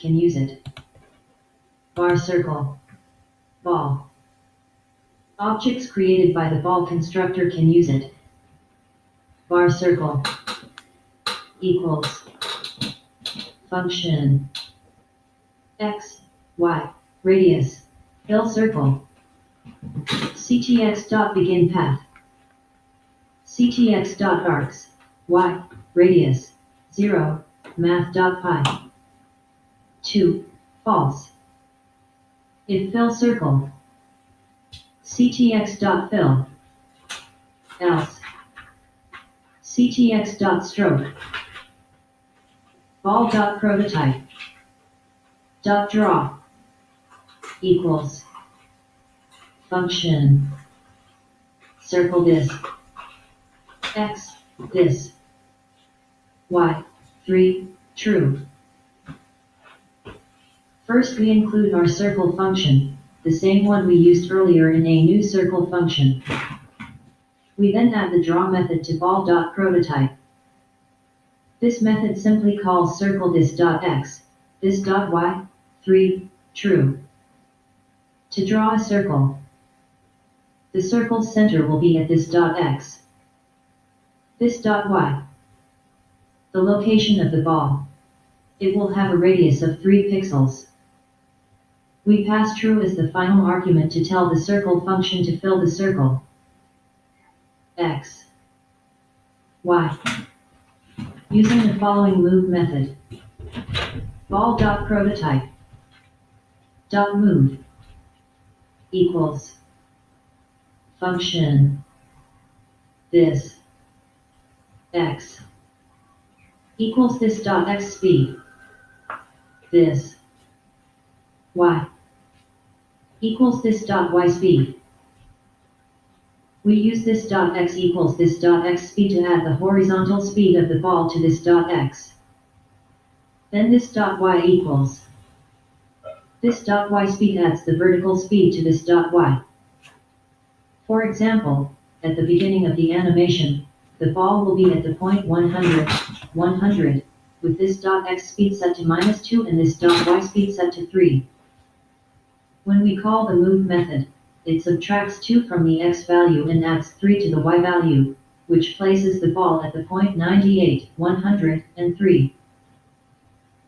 can use it. Bar circle. Ball. Objects created by the ball constructor can use it. Bar circle. Equals. Function. X, Y, radius, fill circle. CTX.begin path. CTX.arcs, Y, radius, 0, math.pi. 2, false. If fill circle. CTX.fill. Else. CTX.stroke. Ball.prototype. Draw. Equals. Function. Circle this. X, this. Y, 3, true. First we include our circle function, the same one we used earlier in a new circle function. We then add the draw method to ball.prototype. This method simply calls circle this.x, this.y, 3, true. To draw a circle, the circle's center will be at this.x, this.y, the location of the ball. It will have a radius of 3 pixels. We pass true as the final argument to tell the circle function to fill the circle. X, Y. Using the following move method. Ball.prototype. .move equals function this x equals this.x speed. This y equals this.y speed. We use this.x equals this.x speed to add the horizontal speed of the ball to this.x. Then this.y equals this.y speed adds the vertical speed to this.y. For example, at the beginning of the animation, the ball will be at the point 100, 100, with this.x speed set to -2 and this.y speed set to 3. When we call the move method, it subtracts 2 from the x value and adds 3 to the y value, which places the ball at the point 98, 100, and 3.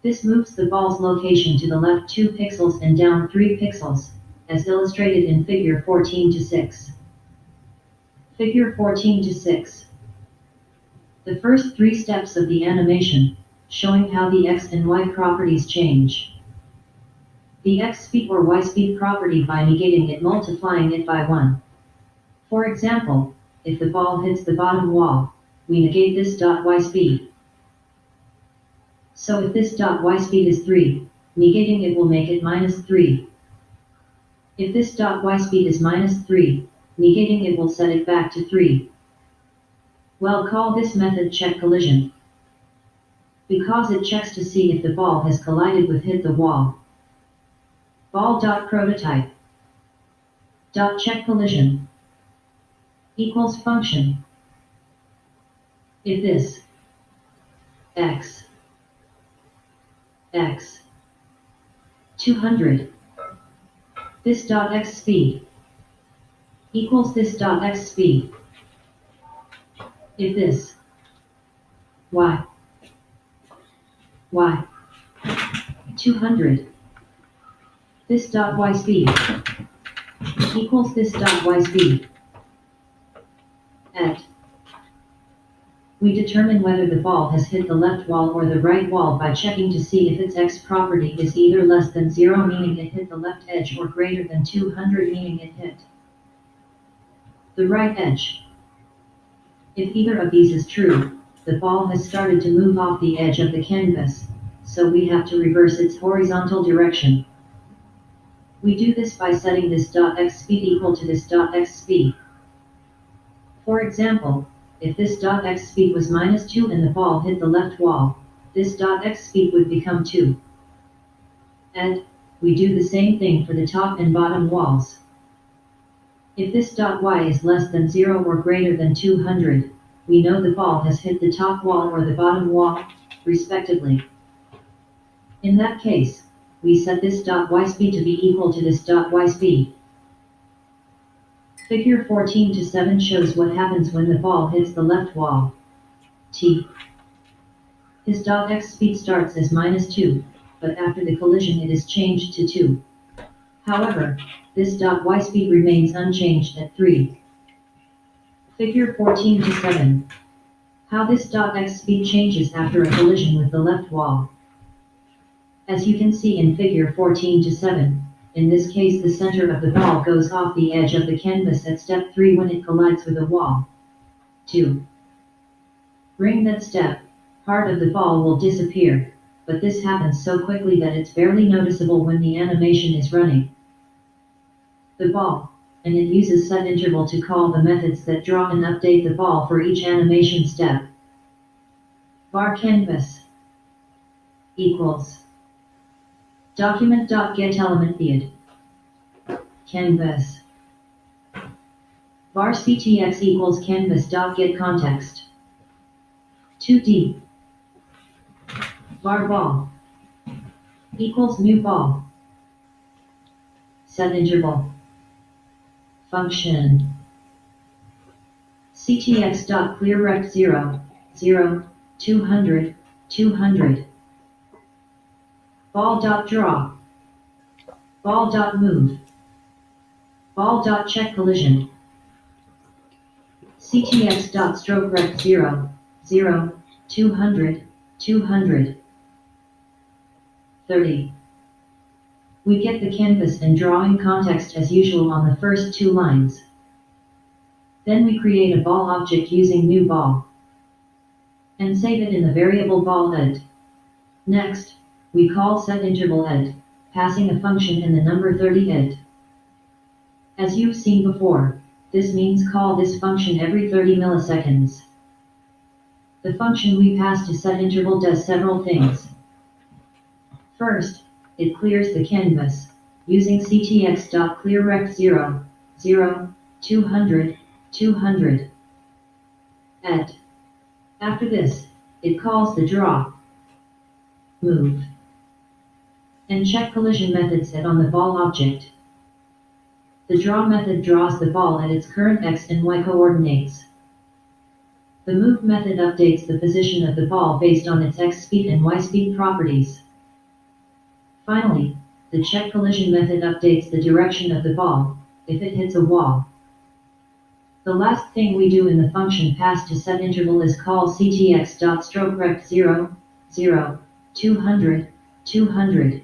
This moves the ball's location to the left 2 pixels and down 3 pixels, as illustrated in figure 14-6. Figure 14-6. The first 3 steps of the animation, showing how the x and y properties change. The x speed or y speed property by negating it, multiplying it by 1. For example, if the ball hits the bottom wall, we negate this.y speed. So if this.y speed is 3, negating it will make it -3. If this.y speed is -3, negating it will set it back to 3. We'll call this method check collision, because it checks to see if the ball has collided with hit the wall. Ball.prototype .check collision equals function if this x 200 this.x speed equals this.x speed. If this y 200 this.y speed equals this.y speed. We determine whether the ball has hit the left wall or the right wall by checking to see if its x property is either less than 0, meaning it hit the left edge, or greater than 200, meaning it hit the right edge. If either of these is true, the ball has started to move off the edge of the canvas, so we have to reverse its horizontal direction. We do this by setting this.x speed equal to this.x speed. For example, if this.x speed was -2 and the ball hit the left wall, this.x speed would become 2. And we do the same thing for the top and bottom walls. If this.y is less than 0 or greater than 200, we know the ball has hit the top wall or the bottom wall, respectively. In that case, we set this .y speed to be equal to this .y speed. Figure 14-7 shows what happens when the ball hits the left wall. T. His .x speed starts as -2, but after the collision it is changed to 2. However, this .y speed remains unchanged at 3. Figure 14-7. How this .x speed changes after a collision with the left wall. As you can see in figure 14-7, in this case the center of the ball goes off the edge of the canvas at step 3 when it collides with a wall. 2. During that step, part of the ball will disappear, but this happens so quickly that it's barely noticeable when the animation is running. The ball, and it uses set interval to call the methods that draw and update the ball for each animation step. Var canvas equals document.getElementViewed canvas var ctx equals canvas.getContext 2D var ball equals new ball set interval function ctx.clearRect 0, 0, 200, 200 ball.draw ball.move ball.check collision ctx.strokeRect 0, 0, 200, 200 30. We get the canvas and drawing context as usual on the first 2 lines. Then we create a ball object using new ball and save it in the variable ball ed. Next, we call setIntervalEd, passing a function in the number 30 ed. As you've seen before, this means call this function every 30 milliseconds. The function we pass to setInterval does several things. First, it clears the canvas, using ctx.clearRect 0, 0, 200, 200 ed. After this, it calls the draw, move, and check collision methods on the ball object. The draw method draws the ball at its current x and y coordinates. The move method updates the position of the ball based on its x speed and y speed properties. Finally, the check collision method updates the direction of the ball, if it hits a wall. The last thing we do in the function passed to setInterval is call ctx.strokeRect 0, 0, 200, 200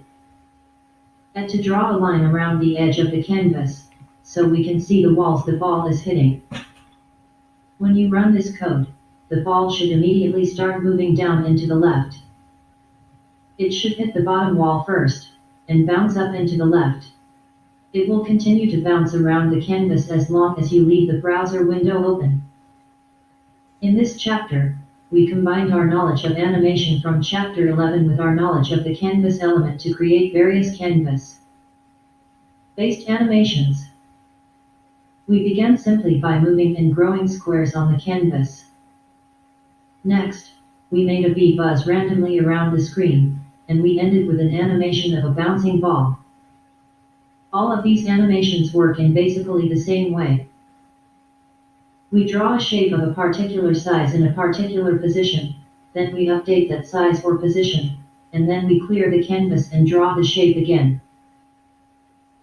and to draw a line around the edge of the canvas, so we can see the walls the ball is hitting. When you run this code, the ball should immediately start moving down into the left. It should hit the bottom wall first, and bounce up into the left. It will continue to bounce around the canvas as long as you leave the browser window open. In this chapter, we combined our knowledge of animation from chapter 11 with our knowledge of the canvas element to create various canvas-based animations. We began simply by moving and growing squares on the canvas. Next, we made a bee buzz randomly around the screen, and we ended with an animation of a bouncing ball. All of these animations work in basically the same way. We draw a shape of a particular size in a particular position, then we update that size or position, and then we clear the canvas and draw the shape again.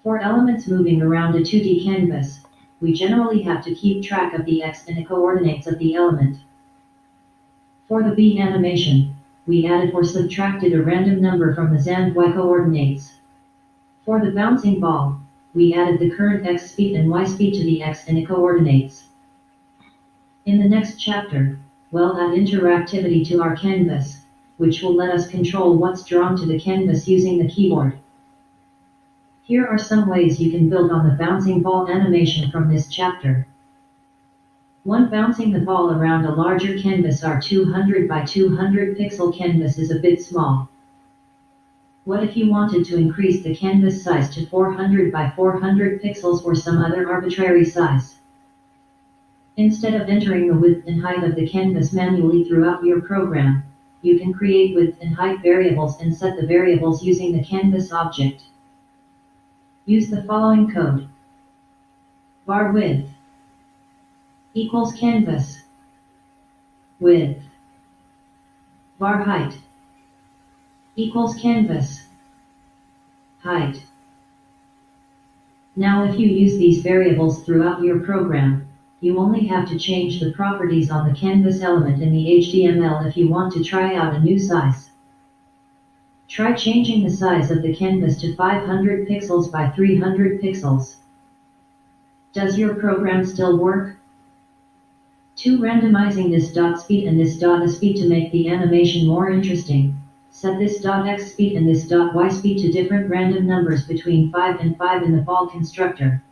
For elements moving around a 2D canvas, we generally have to keep track of the x and y coordinates of the element. For the bee animation, we added or subtracted a random number from the z and y coordinates. For the bouncing ball, we added the current x speed and y speed to the x and y coordinates. In the next chapter, we'll add interactivity to our canvas, which will let us control what's drawn to the canvas using the keyboard. Here are some ways you can build on the bouncing ball animation from this chapter. 1. Bouncing the ball around a larger canvas. Our 200 by 200 pixel canvas is a bit small. What if you wanted to increase the canvas size to 400 by 400 pixels or some other arbitrary size? Instead of entering the width and height of the canvas manually throughout your program, You can create width and height variables and set the variables using the canvas object. Use the following code. Var width equals canvas width. Var height equals canvas height. Now if you use these variables throughout your program, you only have to change the properties on the canvas element in the HTML if you want to try out a new size. Try changing the size of the canvas to 500 pixels by 300 pixels. Does your program still work? To randomizing this .speed and this .speed to make the animation more interesting, set this .x speed and this .y speed to different random numbers between 5 and 5 in the ball constructor.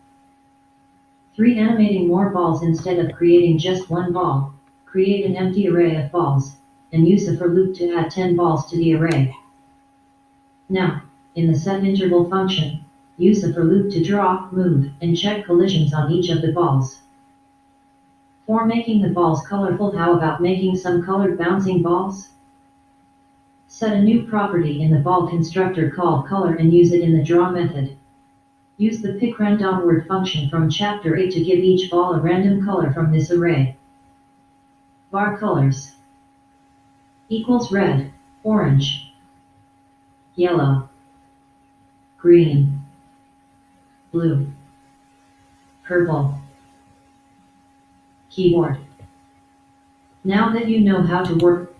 3. Animating more balls instead of creating just one ball, create an empty array of balls, and use a for loop to add 10 balls to the array. Now, in the setInterval function, use a for loop to draw, move, and check collisions on each of the balls. For making the balls colorful, how about making some colored bouncing balls? Set a new property in the ball constructor called color and use it in the draw method. Use the pickRandomWord function from chapter 8 to give each ball a random color from this array. Var colors equals red, orange, yellow, green, blue, purple. Keyboard. Now that you know how to work